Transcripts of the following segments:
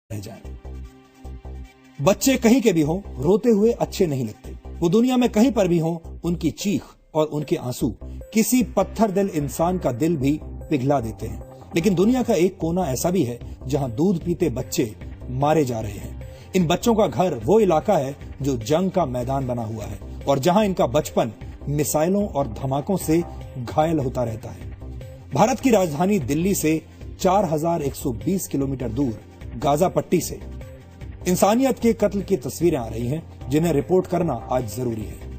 रह जाएं। बच्चे कहीं के भी हों, रोते हुए अच्छे नहीं लगते। वो दुनिया में कहीं पर भी हों, उनकी चीख और उनके आंसू किसी पत्थर दिल इंसान का दिल भी पिघला देते हैं। लेकिन दुनिया का एक कोना ऐसा भी है जहां दूध पीते बच्चे मारे जा रहे हैं। इन बच्चों का घर वो इलाका है जो जंग का मैदान बना हुआ है और जहां इनका बचपन मिसाइलों और धमाकों से घायल होता रहता है। भारत की राजधानी दिल्ली से 4120 किलोमीटर दूर गाजा पट्टी से इंसानियत के कत्ल की तस्वीरें आ रही हैं, जिन्हें रिपोर्ट करना आज जरूरी है।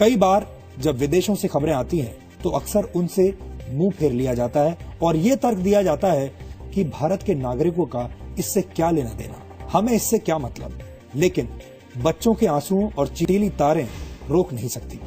कई बार जब विदेशों से खबरें आती हैं तो अक्सर उनसे मुंह फेर लिया जाता है और ये तर्क दिया जाता है कि भारत के नागरिकों का इससे क्या लेना देना, हमें इससे क्या मतलब। लेकिन बच्चों के आंसुओं और चिटीली तारें रोक नहीं सकती।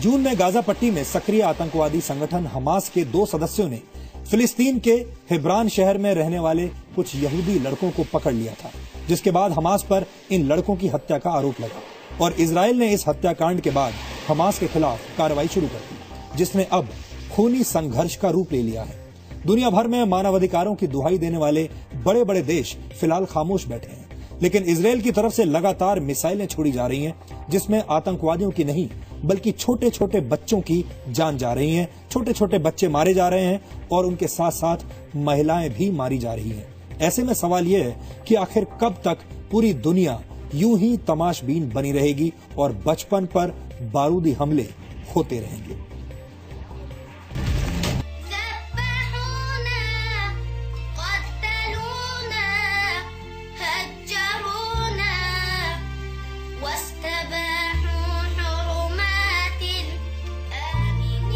जून में गाजा पट्टी में सक्रिय आतंकवादी संगठन हमास के 2 सदस्यों ने फिलिस्तीन के हिब्रान शहर में रहने वाले कुछ यहूदी लड़कों को पकड़ लिया था, जिसके बाद हमास पर इन लड़कों की हत्या का आरोप लगा और इजराइल ने इस हत्याकांड के बाद हमास के खिलाफ कार्रवाई शुरू कर दी, जिसने अब खूनी संघर्ष का रूप ले लिया है। दुनिया भर में मानवाधिकारों की दुहाई देने वाले बड़े बड़े देश फिलहाल खामोश बैठे हैं, लेकिन इजराइल की तरफ से लगातार मिसाइलें छोड़ी जा रही हैं, जिसमें आतंकवादियों की नहीं बल्कि छोटे छोटे बच्चों की जान जा रही है। छोटे छोटे बच्चे मारे जा रहे हैं और उनके साथ साथ महिलाएं भी मारी जा रही हैं। ऐसे में सवाल यह है कि आखिर कब तक पूरी दुनिया यूं ही तमाशबीन बनी रहेगी और बचपन पर बारूदी हमले होते रहेंगे।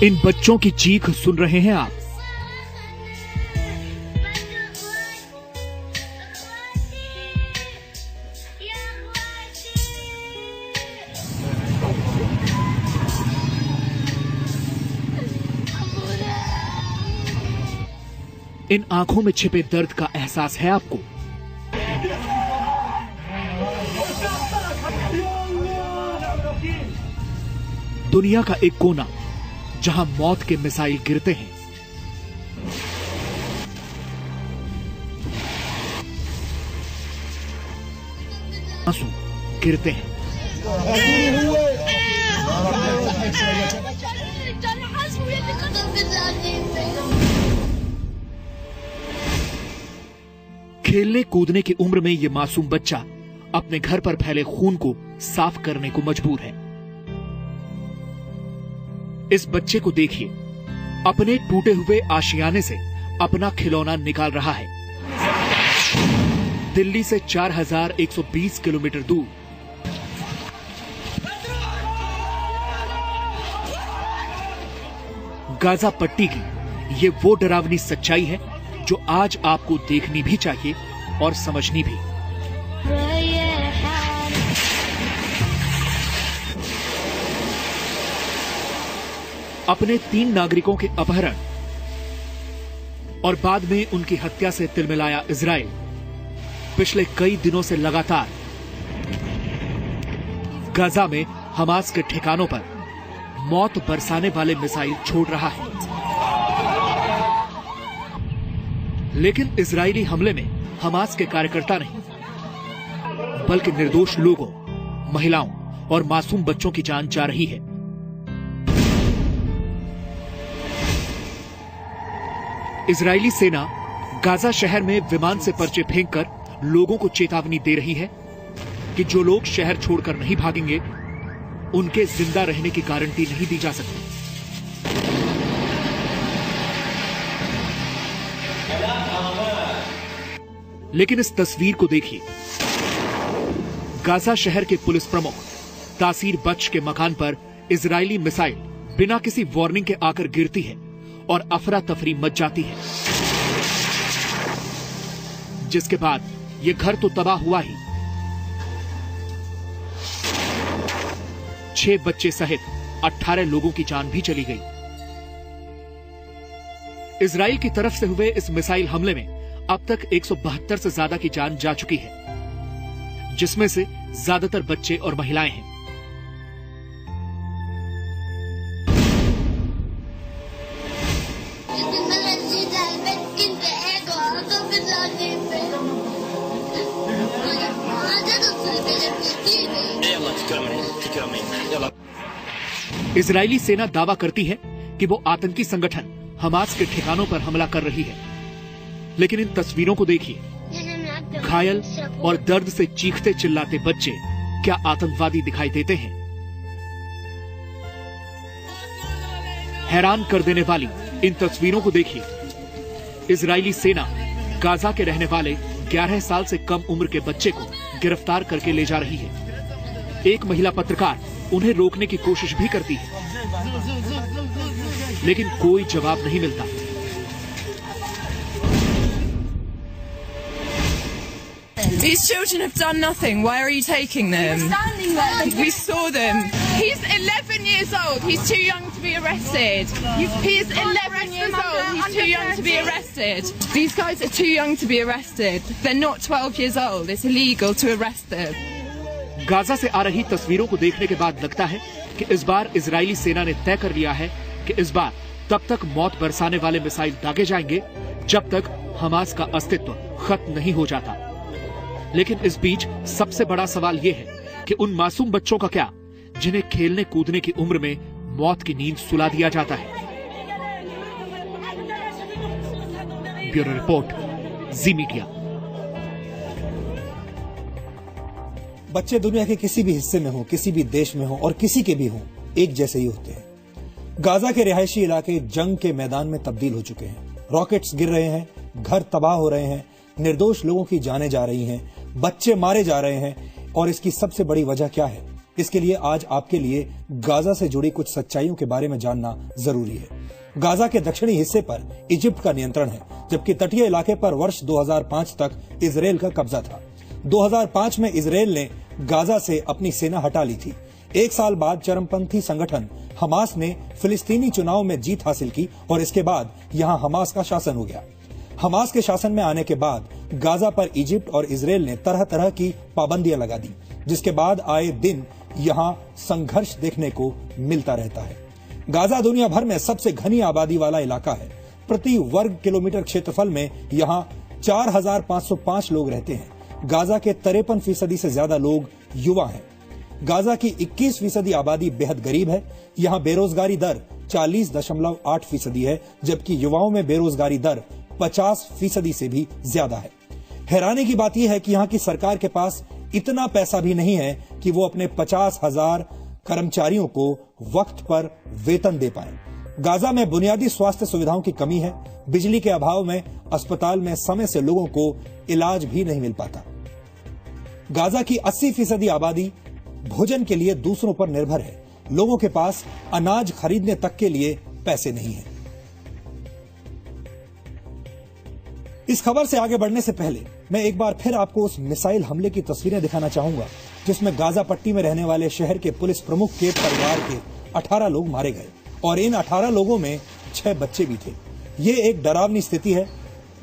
इन बच्चों की चीख सुन रहे हैं आप। इन आंखों में छिपे दर्द का एहसास है आपको। दुनिया का एक कोना जहां मौत के मिसाइल गिरते हैं, आंसू गिरते हैं, खेलने कूदने की उम्र में ये मासूम बच्चा अपने घर पर फैले खून को साफ करने को मजबूर है। इस बच्चे को देखिए, अपने टूटे हुए आशियाने से अपना खिलौना निकाल रहा है। दिल्ली से 4120 किलोमीटर दूर गाजा पट्टी की ये वो डरावनी सच्चाई है जो आज आपको देखनी भी चाहिए और समझनी भी। अपने 3 नागरिकों के अपहरण और बाद में उनकी हत्या से तिलमिलाया इजराइल पिछले कई दिनों से लगातार गाजा में हमास के ठिकानों पर मौत बरसाने वाले मिसाइल छोड़ रहा है। लेकिन इजरायली हमले में हमास के कार्यकर्ता नहीं बल्कि निर्दोष लोगों, महिलाओं और मासूम बच्चों की जान जा रही है। इजरायली सेना गाजा शहर में विमान से पर्चे फेंककर लोगों को चेतावनी दे रही है कि जो लोग शहर छोड़कर नहीं भागेंगे उनके जिंदा रहने की गारंटी नहीं दी जा सकती। लेकिन इस तस्वीर को देखिए। गाजा शहर के पुलिस प्रमुख तासीर बख्श के मकान पर इजरायली मिसाइल बिना किसी वार्निंग के आकर गिरती है और अफरा तफरी मच जाती है, जिसके बाद यह घर तो तबाह हुआ ही, 6 बच्चे सहित 18 लोगों की जान भी चली गई। इजराइल की तरफ से हुए इस मिसाइल हमले में अब तक 172 से ज्यादा की जान जा चुकी है, जिसमें से ज्यादातर बच्चे और महिलाएं हैं। इजरायली सेना दावा करती है कि वो आतंकी संगठन हमास के ठिकानों पर हमला कर रही है, लेकिन इन तस्वीरों को देखिए। घायल और दर्द से चीखते चिल्लाते बच्चे क्या आतंकवादी दिखाई देते हैं? हैरान कर देने वाली इन तस्वीरों को देखिए। इजरायली सेना गाजा के रहने वाले 11 साल से कम उम्र के बच्चे को गिरफ्तार करके ले जा रही है। एक महिला पत्रकार उन्हें रोकने की कोशिश भी करती है, लेकिन कोई जवाब नहीं मिलता। These children have done nothing. Why are you taking them? Standing there. We saw them. He's 11 years old. He's too young to be arrested. He's 11 years old. He's too young to be arrested. These guys are too young to be arrested. They're not 12 years old. It's illegal to arrest them. Gaza से आ रही तस्वीरों को देखने के बाद लगता है कि इस बार इजरायली सेना ने तय कर लिया है कि इस बार तब तक मौत बरसाने वाले मिसाइल दागे जाएंगे जब तक हमास का अस्तित्व खत्म नहीं हो जाता। लेकिन इस बीच सबसे बड़ा सवाल यह है कि उन मासूम बच्चों का क्या जिन्हें खेलने कूदने की उम्र में मौत की नींद सुला दिया जाता है। ब्यूरो रिपोर्ट, जी मीडिया। बच्चे दुनिया के किसी भी हिस्से में हो, किसी भी देश में हो और किसी के भी हो, एक जैसे ही होते हैं। गाजा के रिहायशी इलाके जंग के मैदान में तब्दील हो चुके हैं। रॉकेट्स गिर रहे हैं, घर तबाह हो रहे हैं, निर्दोष लोगों की जानें जा रही हैं, बच्चे मारे जा रहे हैं। और इसकी सबसे बड़ी वजह क्या है? इसके लिए आज आपके लिए गाजा से जुड़ी कुछ सच्चाइयों के बारे में जानना जरूरी है। गाजा के दक्षिणी हिस्से पर इजिप्ट का नियंत्रण है, जबकि तटीय इलाके पर वर्ष 2005 तक इजराइल का कब्जा था। 2005 में इजराइल ने गाजा से अपनी सेना हटा ली थी। एक साल बाद चरमपंथी संगठन हमास ने फिलिस्तीनी चुनाव में जीत हासिल की और इसके बाद यहां हमास का शासन हो गया। हमास के शासन में आने के बाद गाजा पर इजिप्ट और इजराइल ने तरह तरह की पाबंदियां लगा दी, जिसके बाद आए दिन यहां संघर्ष देखने को मिलता रहता है। गाजा दुनिया भर में सबसे घनी आबादी वाला इलाका है। प्रति वर्ग किलोमीटर क्षेत्रफल में यहां 4,505 लोग रहते हैं। गाजा के 53% से ज्यादा लोग युवा हैं। गाजा की 21% आबादी बेहद गरीब है। यहां बेरोजगारी दर 40.8% है, जबकि युवाओं में बेरोजगारी दर 50% से भी ज्यादा है। हैरानी की बात यह है कि यहाँ की सरकार के पास इतना पैसा भी नहीं है कि वो अपने 50,000 कर्मचारियों को वक्त पर वेतन दे पाए। गाजा में बुनियादी स्वास्थ्य सुविधाओं की कमी है। बिजली के अभाव में अस्पताल में समय से लोगों को इलाज भी नहीं मिल पाता। गाजा की 80% आबादी भोजन के लिए दूसरों पर निर्भर है। लोगों के पास अनाज खरीदने तक के लिए पैसे नहीं है। इस खबर से आगे बढ़ने से पहले मैं एक बार फिर आपको उस मिसाइल हमले की तस्वीरें दिखाना चाहूंगा जिसमें गाजा पट्टी में रहने वाले शहर के पुलिस प्रमुख के परिवार के 18 लोग मारे गए और इन 18 लोगों में 6 बच्चे भी थे। ये एक डरावनी स्थिति है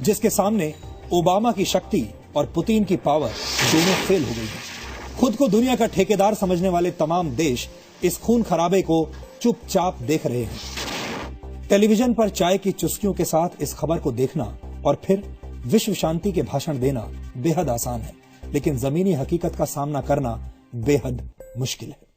जिसके सामने ओबामा की शक्ति और पुतिन की पावर दोनों फेल हो गई है। खुद को दुनिया का ठेकेदार समझने वाले तमाम देश इस खून खराबे को चुपचाप देख रहे हैं। टेलीविजन पर चाय की चुस्कियों के साथ इस खबर को देखना और फिर विश्व शांति के भाषण देना बेहद आसान है, लेकिन जमीनी हकीकत का सामना करना बेहद मुश्किल है।